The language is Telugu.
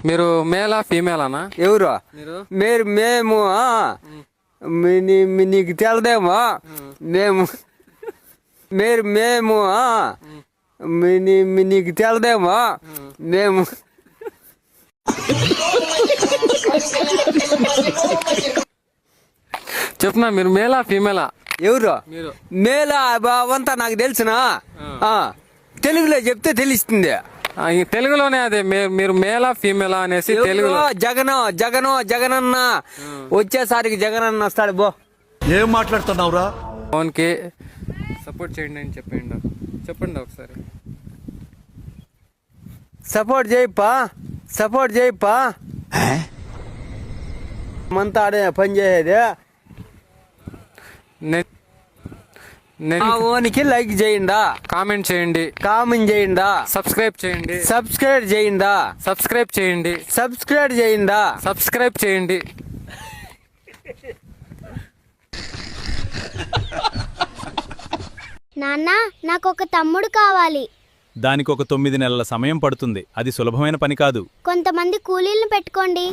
మీరు మేలా ఫీమేలానా? ఎవరు మీరు మేము నీకు తెలదేమో. మేము మేము నీకు తెలదేమో. మేము చెప్తున్నా, మీరు మేలా ఫీమేలా? ఎవరు మీరు మేలా అవంతా నాకు తెలుసునా? తెలుగులో చెప్తే తెలుస్తుంది. ఈ తెలుగులోనే అదే మీరు మేలా ఫీమేలా అనేసి తెలుగులో. జగనన్న వచ్చేసరికి జగనన్న వస్తాడు. ఏం మాట్లాడుతున్నావురా? పవన్కి సపోర్ట్ చేయండి అని చెప్పండి ఒకసారి. సపోర్ట్ చేయప్పా. మంతా ఆడే పని చేసేది. ఓనికి లైక్ చేయండా, కామెంట్ చేయండి, సబ్స్క్రైబ్ చేయండి. నాన్న, నాకు ఒక తమ్ముడు కావాలి. దానికి ఒక 9 నెలల సమయం పడుతుంది. అది సులభమైన పని కాదు. కొంతమంది కూలీలను పెట్టుకోండి.